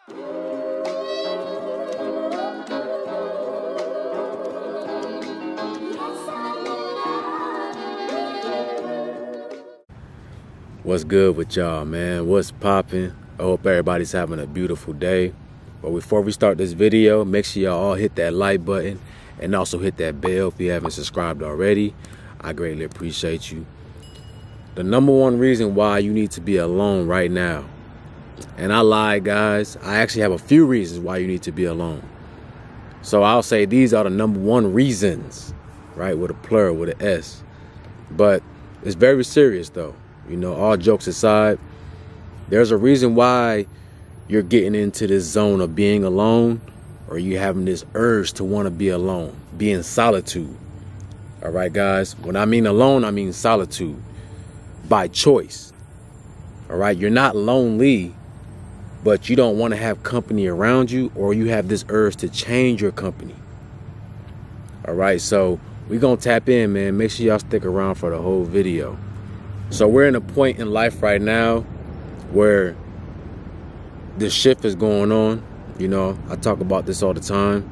What's good with y'all, man? What's popping? I hope everybody's having a beautiful day. But before we start this video, make sure y'all all hit that like button and also hit that bell if you haven't subscribed already. I greatly appreciate you. The number one reason why you need to be alone right now, and I lied, guys, I actually have a few reasons why you need to be alone. So I'll say these are the number one reasons, right, with a plural, with an S. But it's very serious though. You know, all jokes aside, there's a reason why you're getting into this zone of being alone, or you having this urge to want to be alone, be in solitude. All right, guys, when I mean alone, I mean solitude by choice. All right, you're not lonely, but you don't want to have company around you, or you have this urge to change your company. All right, so we're going to tap in, man. Make sure y'all stick around for the whole video. So we're in a point in life right now where the shift is going on. You know, I talk about this all the time.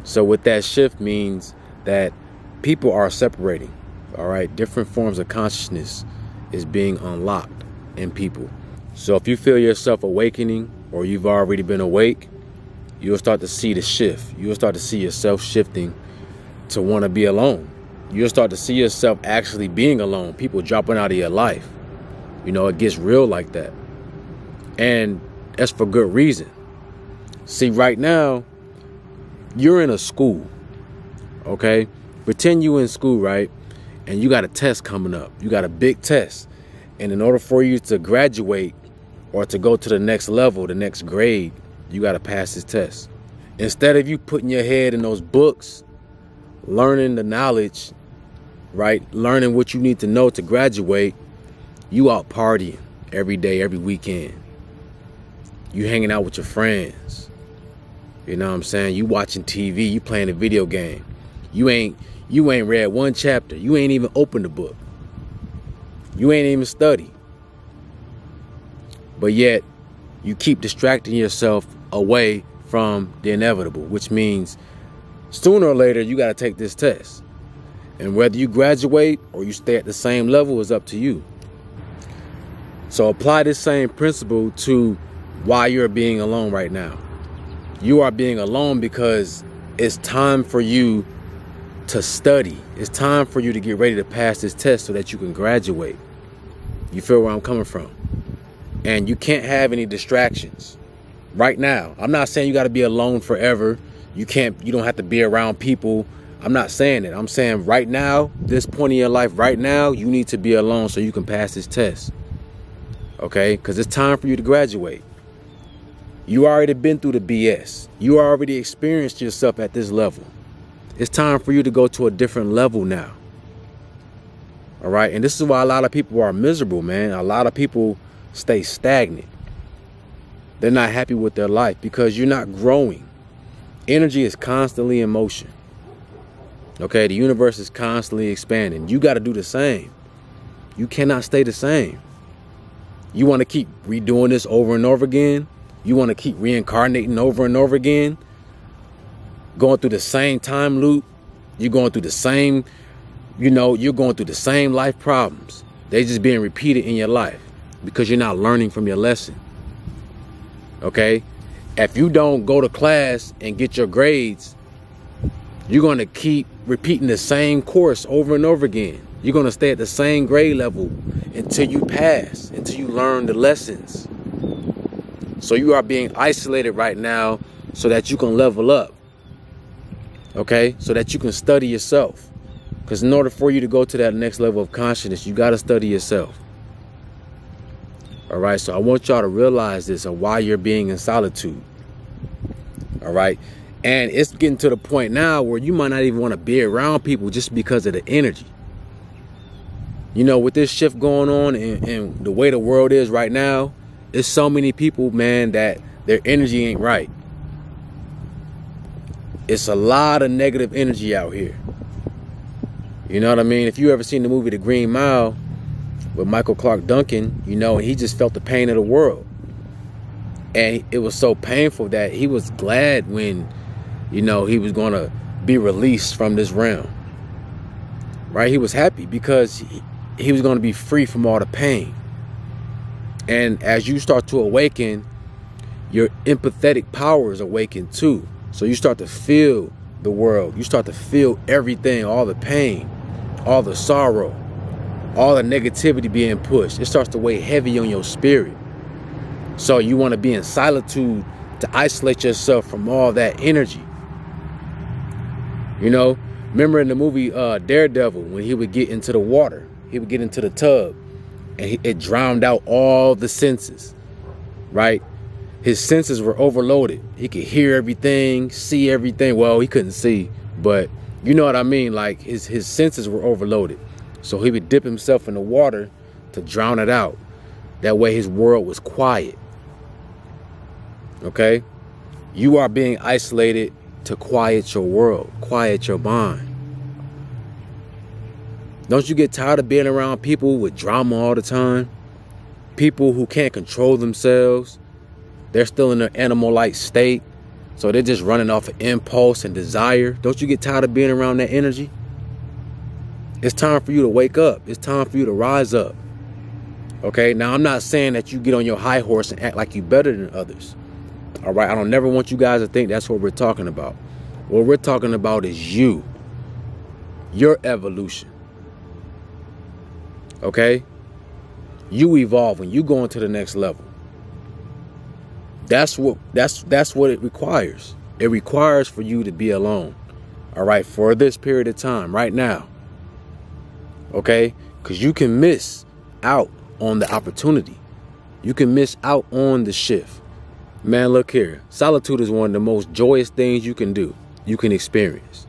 So with that shift means that people are separating. All right, different forms of consciousness is being unlocked in people. So if you feel yourself awakening, or you've already been awake, you'll start to see the shift. You'll start to see yourself shifting to want to be alone. You'll start to see yourself actually being alone, people dropping out of your life. You know, it gets real like that. And that's for good reason. See, right now, you're in a school, okay? Pretend you in school, right? And you got a test coming up. You got a big test. And in order for you to graduate or to go to the next level, the next grade, you got to pass this test. Instead of you putting your head in those books, learning the knowledge, right? Learning what you need to know to graduate, you out partying every day, every weekend. You hanging out with your friends. You know what I'm saying? You watching TV, you playing a video game. You ain't read one chapter. You ain't even opened the book. You ain't even studied. But yet, you keep distracting yourself away from the inevitable, which means sooner or later, you got to take this test. And whether you graduate or you stay at the same level is up to you. So apply this same principle to why you're being alone right now. You are being alone because it's time for you to study. It's time for you to get ready to pass this test so that you can graduate. You feel where I'm coming from? And you can't have any distractions right now. I'm not saying you got to be alone forever. You don't have to be around people. I'm not saying it. I'm saying right now, this point in your life, right now, you need to be alone so you can pass this test. Okay? Because it's time for you to graduate. You already been through the BS. You already experienced yourself at this level. It's time for you to go to a different level now. All right? And this is why a lot of people are miserable, man. A lot of people stay stagnant. They're not happy with their life because you're not growing. Energy is constantly in motion. Okay, the universe is constantly expanding. You got to do the same. You cannot stay the same. You want to keep redoing this over and over again. You want to keep reincarnating over and over again. Going through the same time loop. You're going through the same, you're going through the same life problems. They just being repeated in your life because you're not learning from your lesson. Okay? If you don't go to class and get your grades, you're going to keep repeating the same course over and over again. You're going to stay at the same grade level until you pass, until you learn the lessons. So you are being isolated right now so that you can level up. Okay? So that you can study yourself. Because in order for you to go to that next level of consciousness, you got to study yourself. All right, so I want y'all to realize this of why you're being in solitude. All right, and it's getting to the point now where you might not even want to be around people just because of the energy. You know, with this shift going on and the way the world is right now, there's so many people, man, that their energy ain't right. It's a lot of negative energy out here. You know what I mean? If you ever seen the movie The Green Mile with Michael Clark Duncan, you know, he just felt the pain of the world. And it was so painful that he was glad when, you know, he was going to be released from this realm. Right? He was happy because he was going to be free from all the pain. And as you start to awaken, your empathetic powers awaken too. So you start to feel the world. You start to feel everything, all the pain, all the sorrow, all the negativity being pushed. It starts to weigh heavy on your spirit. So you want to be in solitude to isolate yourself from all that energy. You know, remember in the movie Daredevil, when he would get into the water, he would get into the tub, and it drowned out all the senses, right? His senses were overloaded. He could hear everything, see everything. Well, he couldn't see, but you know what I mean? Like his senses were overloaded. So he would dip himself in the water to drown it out. That way his world was quiet. Okay? You are being isolated to quiet your world, quiet your mind. Don't you get tired of being around people with drama all the time? People who can't control themselves. They're still in their animal-like state. So they're just running off of impulse and desire. Don't you get tired of being around that energy? It's time for you to wake up. It's time for you to rise up. Okay? Now, I'm not saying that you get on your high horse and act like you're better than others. All right? I don't never want you guys to think that's what we're talking about. What we're talking about is you. Your evolution. Okay? You evolving. You going to the next level. That's what it requires. It requires for you to be alone. All right, for this period of time, right now. Okay? Because you can miss out on the opportunity. You can miss out on the shift. Man, look here. Solitude is one of the most joyous things you can do. You can experience.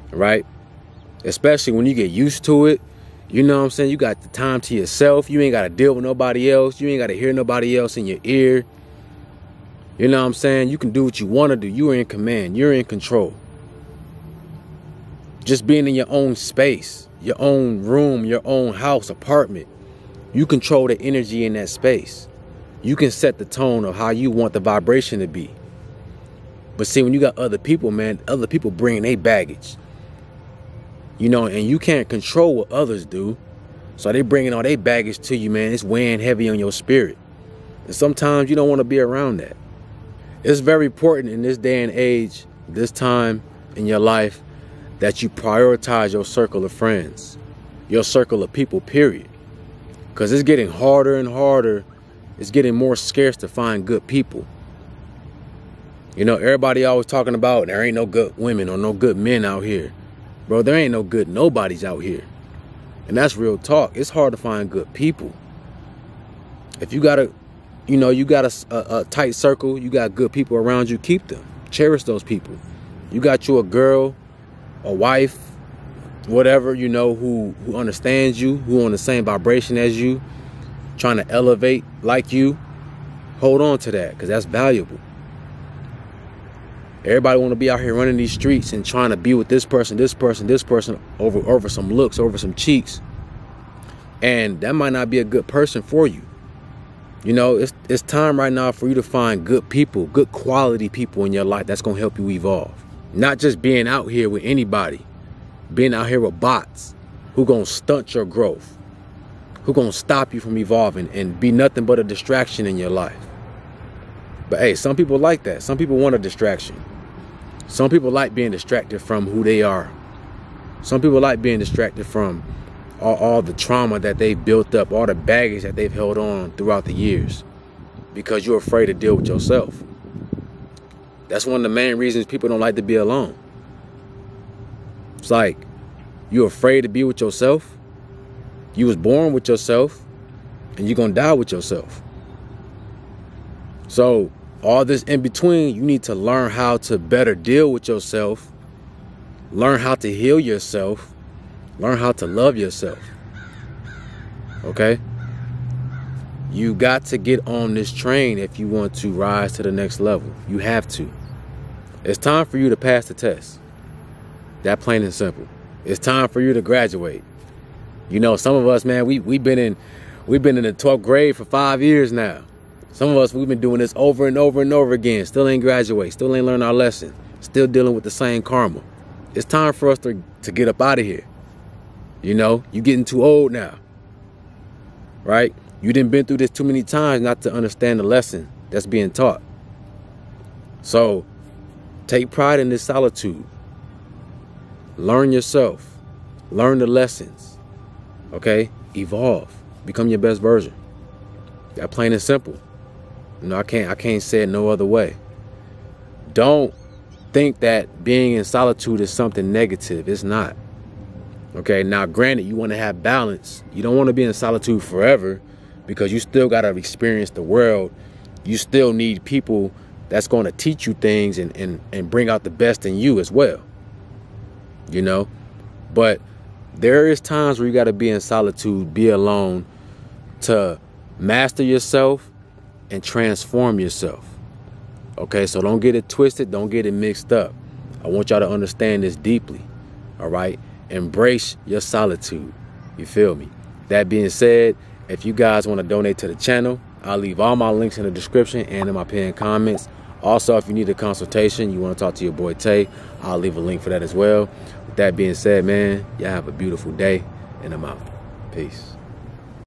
Right? Especially when you get used to it. You know what I'm saying? You got the time to yourself. You ain't got to deal with nobody else. You ain't got to hear nobody else in your ear. You know what I'm saying? You can do what you want to do. You're in command. You're in control. Just being in your own space, your own room, your own house, apartment. You control the energy in that space. You can set the tone of how you want the vibration to be. But see, when you got other people, man, other people bring their baggage. You know, and you can't control what others do. So they bringing all their baggage to you, man. It's weighing heavy on your spirit. And sometimes you don't want to be around that. It's very important in this day and age, this time in your life, that you prioritize your circle of friends, your circle of people, period. Because it's getting harder and harder. It's getting more scarce to find good people. You know, everybody always talking about there ain't no good women or no good men out here. Bro, there ain't no good nobodies out here. And that's real talk. It's hard to find good people. If you got a tight circle, you got good people around you, keep them. Cherish those people. You got you a girl, a wife, whatever, you know, who understands you, who on the same vibration as you, trying to elevate like you. Hold on to that, because that's valuable. Everybody want to be out here running these streets and trying to be with this person over some looks, over some cheeks. And that might not be a good person for you. You know, it's time right now for you to find good people, good quality people in your life that's going to help you evolve. Not just being out here with anybody. Being out here with bots who going to stunt your growth. Who going to stop you from evolving and be nothing but a distraction in your life. But hey, some people like that. Some people want a distraction. Some people like being distracted from who they are. Some people like being distracted from all the trauma that they've built up, all the baggage that they've held on throughout the years, because you're afraid to deal with yourself. That's one of the main reasons people don't like to be alone. It's like, you're afraid to be with yourself. You was born with yourself, and you're going to die with yourself. So all this in between, you need to learn how to better deal with yourself, learn how to heal yourself, learn how to love yourself. Okay? You got to get on this train if you want to rise to the next level. You have to. It's time for you to pass the test. That plain and simple. It's time for you to graduate. You know, some of us, man, we've been in the 12th grade for 5 years now. Some of us, we've been doing this over and over and over again. Still ain't graduate. Still ain't learn our lesson. Still dealing with the same karma. It's time for us to get up out of here. You know, you getting too old now. Right? You done been through this too many times not to understand the lesson that's being taught. So, take pride in this solitude. Learn yourself. Learn the lessons. Okay? Evolve. Become your best version. That plain and simple. You know, I can't say it no other way. Don't think that being in solitude is something negative. It's not. Okay, now granted, you want to have balance. You don't want to be in solitude forever because you still got to experience the world. You still need people that's going to teach you things and bring out the best in you as well. You know, but there is times where you got to be in solitude, be alone to master yourself and transform yourself. Okay, so don't get it twisted. Don't get it mixed up. I want y'all to understand this deeply. All right. Embrace your solitude. You feel me? That being said, if you guys want to donate to the channel, I'll leave all my links in the description and in my pinned comments. Also, if you need a consultation, you want to talk to your boy Tay, I'll leave a link for that as well. With that being said, man, y'all have a beautiful day, and I'm out. Peace.